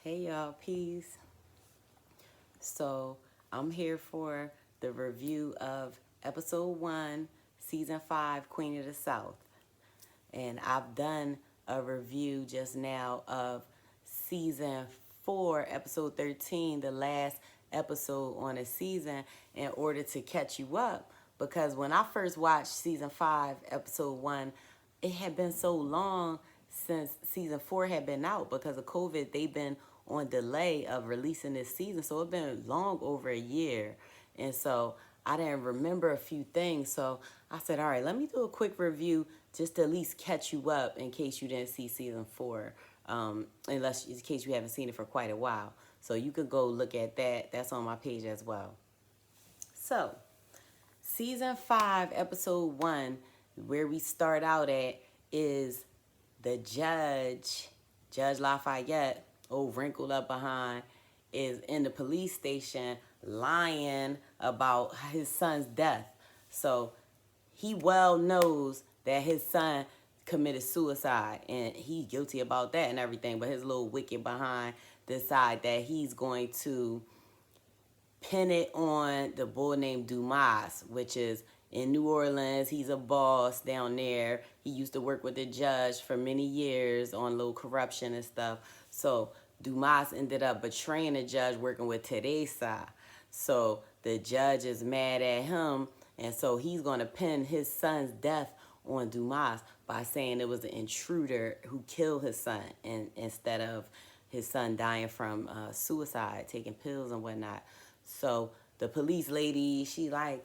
Hey y'all, peace. So I'm here for the review of episode 1, season 5, Queen of the South. And I've done a review just now of season 4, episode 13, the last episode on the season, in order to catch you up. Because when I first watched season 5, episode 1, it had been so long since season 4 had been out because of COVID. They've been on delay of releasing this season, so it's been long over a year. And so I didn't remember a few things, so I said, all right, let me do a quick review just to at least catch you up in case you didn't see season 4, unless in case you haven't seen it for quite a while. So you could go look at that. That's on my page as well. So season 5, episode 1, where we start out at is the Judge Lafayette, old wrinkled up behind, is in the police station lying about his son's death. So he well knows that his son committed suicide and he's guilty about that and everything, but his little wicked behind decide that he's going to pin it on the boy named Dumas, which is in New Orleans. He's a boss down there. He used to work with the judge for many years on little corruption and stuff. So Dumas ended up betraying the judge working with Teresa. So the judge is mad at him, and so he's going to pin his son's death on Dumas by saying it was an intruder who killed his son, and instead of his son dying from suicide, taking pills and whatnot. So the police lady, she like,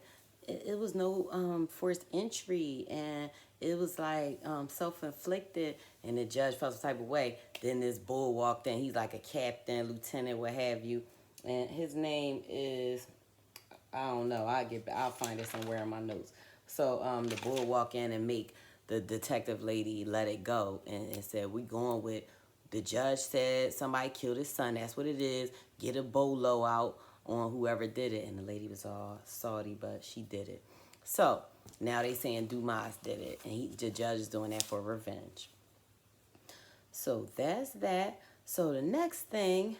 it was no forced entry, and it was like self-inflicted, and the judge felt some type of way. Then this bull walked in. He's like a captain, lieutenant, what have you, and his name is, I don't know. I'll find it somewhere in my notes. So the bull walk in and make the detective lady let it go, and said, we going with, the judge said somebody killed his son. That's what it is. Get a bolo out on whoever did it. And the lady was all salty, but she did it. So now they saying Dumas did it, and the judge is doing that for revenge. So that's that. So the next thing,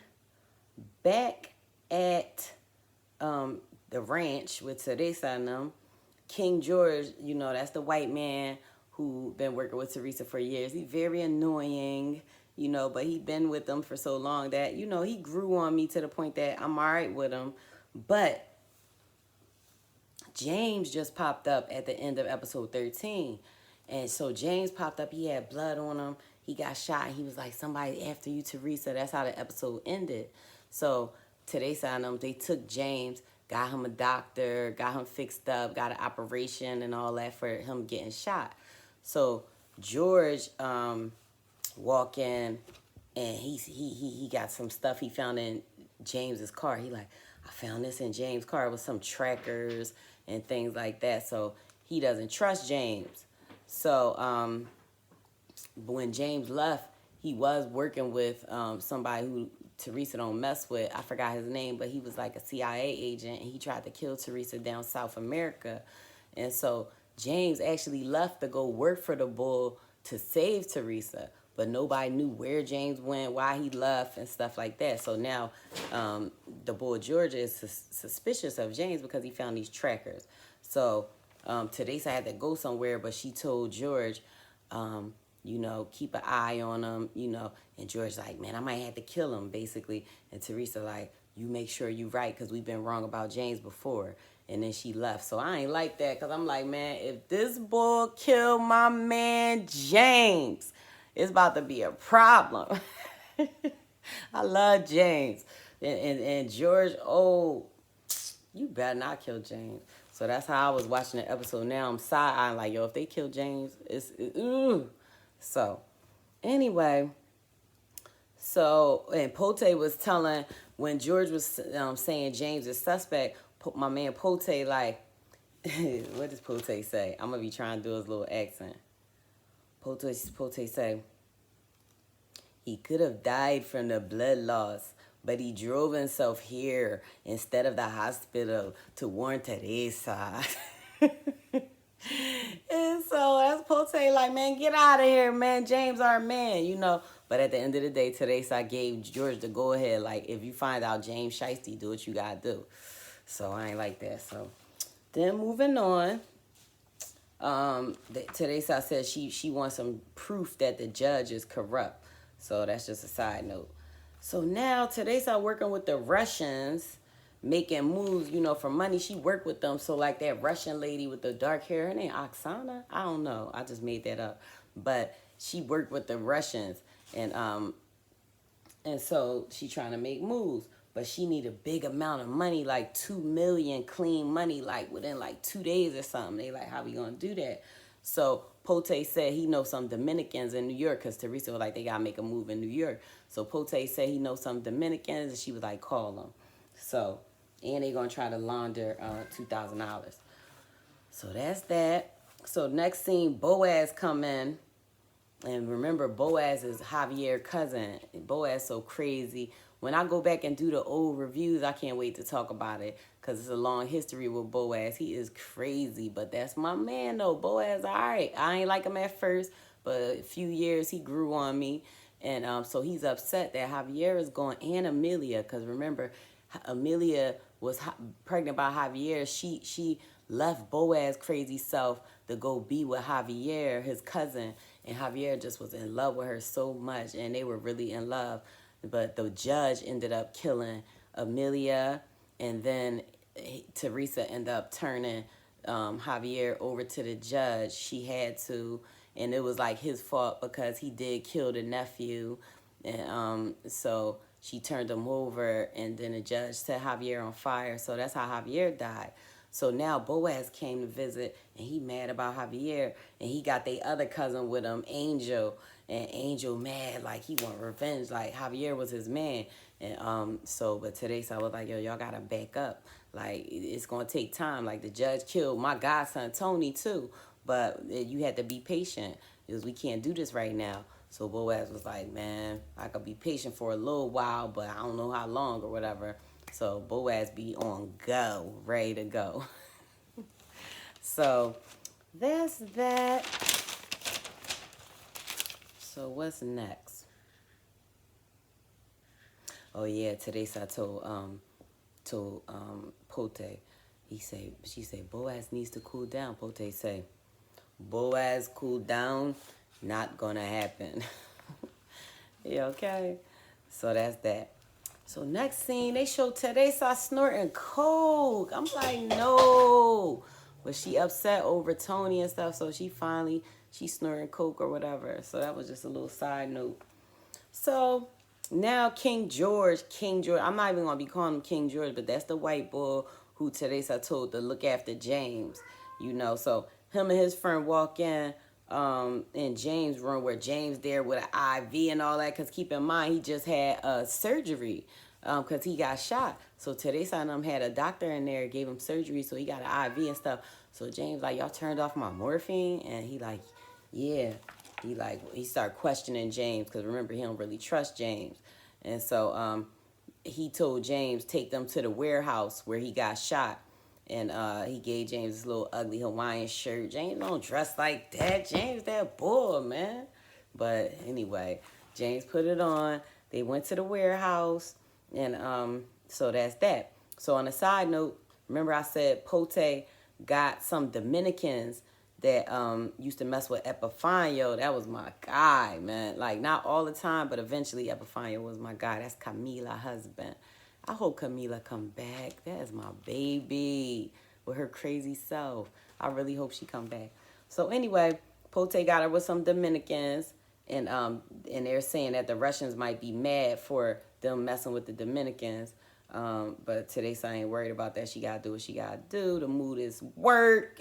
back at the ranch with Teresa and them, King George, that's the white man who been working with Teresa for years. He's very annoying, but he been with them for so long that, he grew on me to the point that I'm all right with him. But James just popped up at the end of episode 13. And so James popped up. He had blood on him. He got shot. And he was like, somebody after you, Teresa. That's how the episode ended. So Teresa and them, they took James, got him a doctor, got him fixed up, got an operation and all that for him getting shot. So George walk in, and he got some stuff he found in James's car. He like, I found this in James' car with some trackers and things like that. So he doesn't trust James. So when James left, he was working with somebody who Teresa don't mess with. I forgot his name, but he was like a CIA agent, and he tried to kill Teresa down South America. And so James actually left to go work for the bull to save Teresa, but nobody knew where James went, why he left, and stuff like that. So now the bull Georgia is suspicious of James because he found these trackers. So Teresa had to go somewhere, but she told George, keep an eye on him, and George's like, man, I might have to kill him, basically. And Teresa like, you make sure you right, because we've been wrong about James before. And then she left. So I ain't like that, because I'm like, man, if this boy killed my man James, it's about to be a problem. I love James. And George, oh, you better not kill James. So that's how I was watching the episode. Now I'm side-eyeing like, yo, if they kill James, ooh. So, anyway, and Pote was telling, when George was saying James is suspect, my man Pote like, what does Pote say? I'm going to be trying to do his little accent. Pote say, he could have died from the blood loss, but he drove himself here instead of the hospital to warn Teresa. And so that's Pote like, man, get out of here, man. James our man, But at the end of the day, Teresa gave George the go ahead. Like, if you find out James Shiesty, do what you gotta do. So I ain't like that. So then moving on. Teresa says she wants some proof that the judge is corrupt. So that's just a side note. So now Teresa working with the Russians, making moves, for money. She worked with them. So like that Russian lady with the dark hair, her name Oksana? I don't know. I just made that up. But she worked with the Russians, and so she trying to make moves. But she need a big amount of money, like 2 million clean money, like within like 2 days or something. They like, how we gonna do that? So Pote said he knows some Dominicans in New York, because Teresa was like, they gotta make a move in New York. So Pote said he knows some Dominicans, and she was like, call them. So, and they gonna try to launder $2,000. So that's that. So next scene, Boaz come in. And remember, Boaz is Javier's cousin. Boaz so crazy. When I go back and do the old reviews, I can't wait to talk about it, because it's a long history with Boaz. He is crazy, but that's my man, though. Boaz, all right. I ain't like him at first, but a few years he grew on me. And so he's upset that Javier is going, and Amelia, because remember, Amelia was pregnant by Javier. She left Boaz crazy self to go be with Javier, his cousin, and Javier just was in love with her so much, and they were really in love. But the judge ended up killing Amelia, and then Teresa ended up turning Javier over to the judge. She had to, and it was like his fault because he did kill the nephew, and so she turned him over, and then the judge set Javier on fire. So that's how Javier died. So now Boaz came to visit, and he mad about Javier, and he got the other cousin with him, Angel, and Angel mad, like he want revenge, like Javier was his man. And but Teresa was like, yo, y'all gotta back up, like it's gonna take time. Like the judge killed my godson Tony too, but you had to be patient, because we can't do this right now. So Boaz was like, man, I could be patient for a little while, but I don't know how long or whatever. So Boaz be on go, ready to go. So that's that. So what's next? Oh yeah, Teresa told Pote. She said Boaz needs to cool down. Pote say, Boaz cool down, not gonna happen. Yeah, okay. So that's that. So next scene, they show Teresa snorting coke. I'm like, no. But she upset over Tony and stuff, so she snorting coke or whatever. So that was just a little side note. So now King George, I'm not even going to be calling him King George, but that's the white boy who Teresa told to look after James. So him and his friend walk in James' room, where James there with an IV and all that, because keep in mind, he just had surgery because he got shot. So Teresa and them had a doctor in there, gave him surgery, so he got an IV and stuff. So James like, y'all turned off my morphine? And he like, yeah. He started questioning James, because remember, he don't really trust James. And so he told James, take them to the warehouse where he got shot. And he gave James this little ugly Hawaiian shirt. James don't dress like that. James that boy, man. But anyway, James put it on. They went to the warehouse. And so that's that. So on a side note, remember I said Pote got some Dominicans that used to mess with Epifanio. That was my guy, man. Like, not all the time, but eventually Epifanio was my guy. That's Camila husband. I hope Camila come back. That is my baby with her crazy self. I really hope she come back. So anyway, Pote got her with some Dominicans, and they're saying that the Russians might be mad for them messing with the Dominicans. But Teresa ain't worried about that. She gotta do what she gotta do. The mood is work.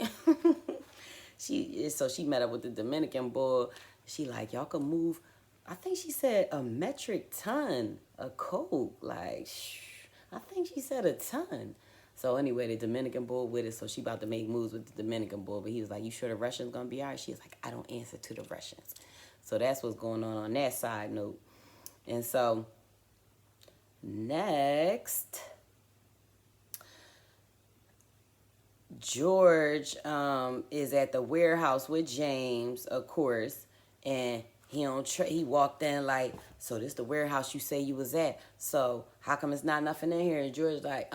So she met up with the Dominican boy. She like, y'all can move, I think she said a metric ton of coke. Like, I think she said a ton. So anyway, the Dominican boy with it. So she about to make moves with the Dominican boy. But he was like, you sure the Russians gonna be all right? She was like, I don't answer to the Russians. So that's what's going on that side note. And so next, George is at the warehouse with James, of course, and he walked in like, so this the warehouse you say you was at. So how come it's not nothing in here? And George like,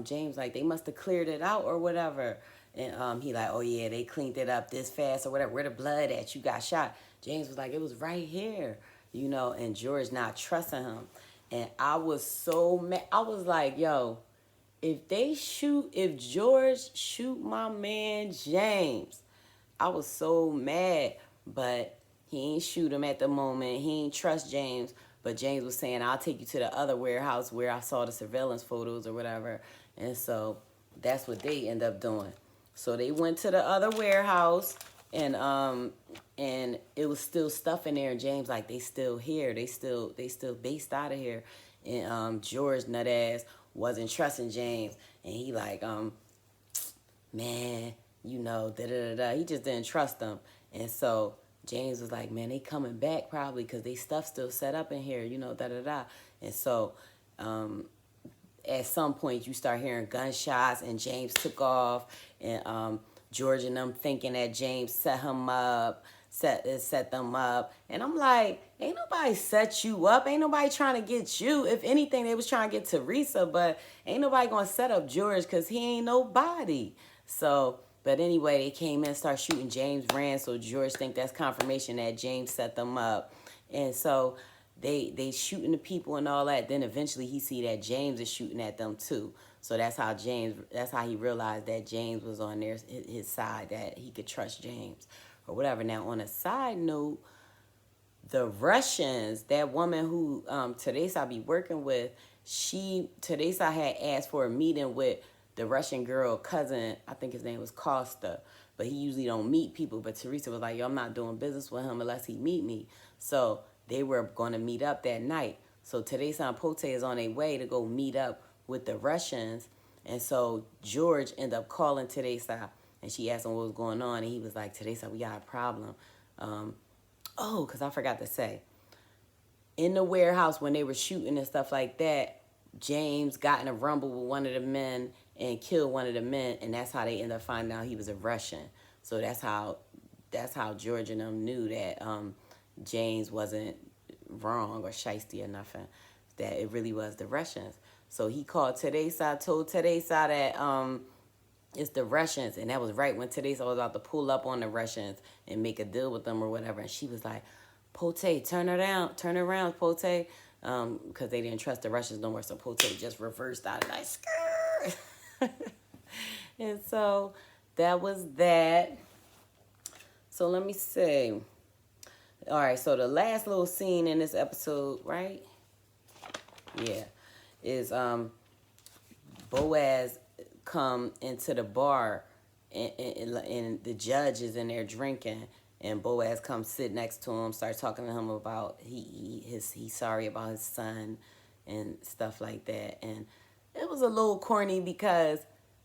James like, they must have cleared it out or whatever. And he like, oh yeah, they cleaned it up this fast or whatever. Where the blood at? You got shot. James was like, it was right here, and George not trusting him. And I was so mad. I was like, yo, if George shoot my man James, I was so mad, but he ain't shoot him at the moment. He ain't trust James, but James was saying, I'll take you to the other warehouse where I saw the surveillance photos or whatever. And so that's what they end up doing. So they went to the other warehouse, and it was still stuff in there. And James like, they still here. They still based out of here. And George nutass wasn't trusting James, and he like, man, da da da. He just didn't trust them, and so James was like, man, they coming back probably because they stuff still set up in here, da da da. And so, at some point you start hearing gunshots, and James took off, and George and them thinking that James set them up, and I'm like, ain't nobody set you up, ain't nobody trying to get you. If anything, they was trying to get Teresa, but ain't nobody gonna set up George because he ain't nobody. So, but anyway, they came in, start shooting. James ran, so George think that's confirmation that James set them up. And so they shooting the people and all that. Then eventually he see that James is shooting at them too. So that's how he realized that James was on his side, that he could trust James or whatever. Now, on a side note, the Russians, that woman who Teresa be working with, Teresa had asked for a meeting with the Russian girl cousin. I think his name was Costa, but he usually don't meet people. But Teresa was like, yo, I'm not doing business with him unless he meet me. So they were going to meet up that night. So Teresa and Pote is on their way to go meet up with the Russians. And so George ended up calling Teresa, and she asked him what was going on. And he was like, Teresa, we got a problem. Because I forgot to say, in the warehouse when they were shooting and stuff like that, James got in a rumble with one of the men and killed one of the men, and that's how they ended up finding out he was a Russian. So that's how George and them knew that James wasn't wrong or shiesty or nothing, that it really was the Russians. So he called Teresa, told Teresa that it's the Russians, and that was right when Teresa was about to pull up on the Russians and make a deal with them or whatever. And she was like, Pote, turn around, Pote, because they didn't trust the Russians no more. So Pote just reversed out like, skirt. And so that was that. So let me see. All right, so the last little scene in this episode, right? Yeah, is Boaz come into the bar, and the judge is in there drinking, and Boaz comes sit next to him, starts talking to him about he's sorry about his son and stuff like that. And it was a little corny because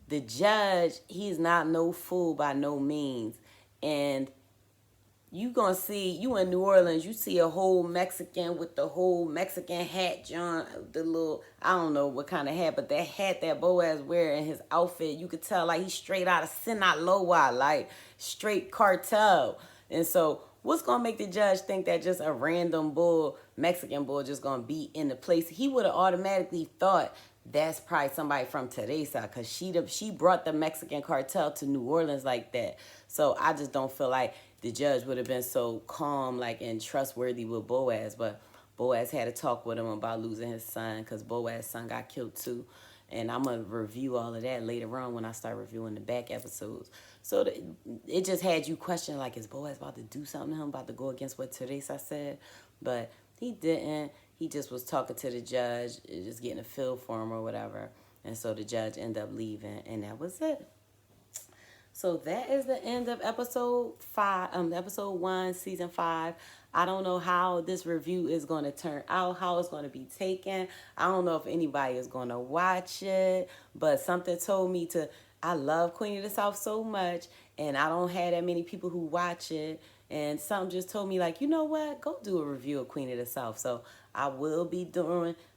the judge, he's not no fool by no means. And you gonna see, you in New Orleans, you see a whole Mexican with the whole Mexican hat, John, the little, I don't know what kind of hat, but that hat that Boaz wear in his outfit, you could tell like he's straight out of Sinaloa, like straight cartel. And so what's gonna make the judge think that just a random Mexican bull just gonna be in the place? He would have automatically thought that's probably somebody from Teresa, because she brought the Mexican cartel to New Orleans like that. So I just don't feel like the judge would have been so calm, like, and trustworthy with Boaz. But Boaz had to talk with him about losing his son, because Boaz's son got killed too. And I'm going to review all of that later on when I start reviewing the back episodes. So it just had you question, like, is Boaz about to do something to him, about to go against what Teresa said? But he didn't. He just was talking to the judge, just getting a feel for him or whatever. And so the judge ended up leaving, and that was it. So that is the end of episode 1, season 5. I don't know how this review is going to turn out, how it's going to be taken. I don't know if anybody is going to watch it, but something told me I love Queen of the South so much, and I don't have that many people who watch it. And something just told me, like, you know what? Go do a review of Queen of the South. So I will be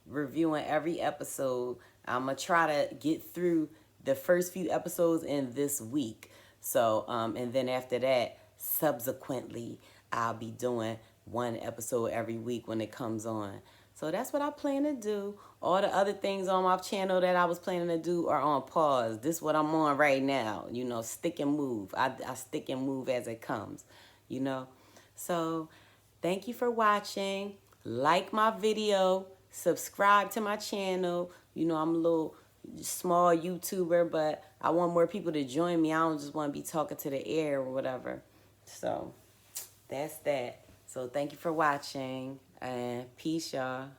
reviewing every episode. I'm going to try to get through the first few episodes in this week. So, and then after that, subsequently, I'll be doing one episode every week when it comes on. So that's what I plan to do. All the other things on my channel that I was planning to do are on pause. This is what I'm on right now. You know, stick and move. I stick and move as it comes, you know. So thank you for watching. Like my video. Subscribe to my channel. You know, I'm a little small YouTuber, but I want more people to join me. I don't just want to be talking to the air or whatever. So that's that. So thank you for watching, and peace, y'all.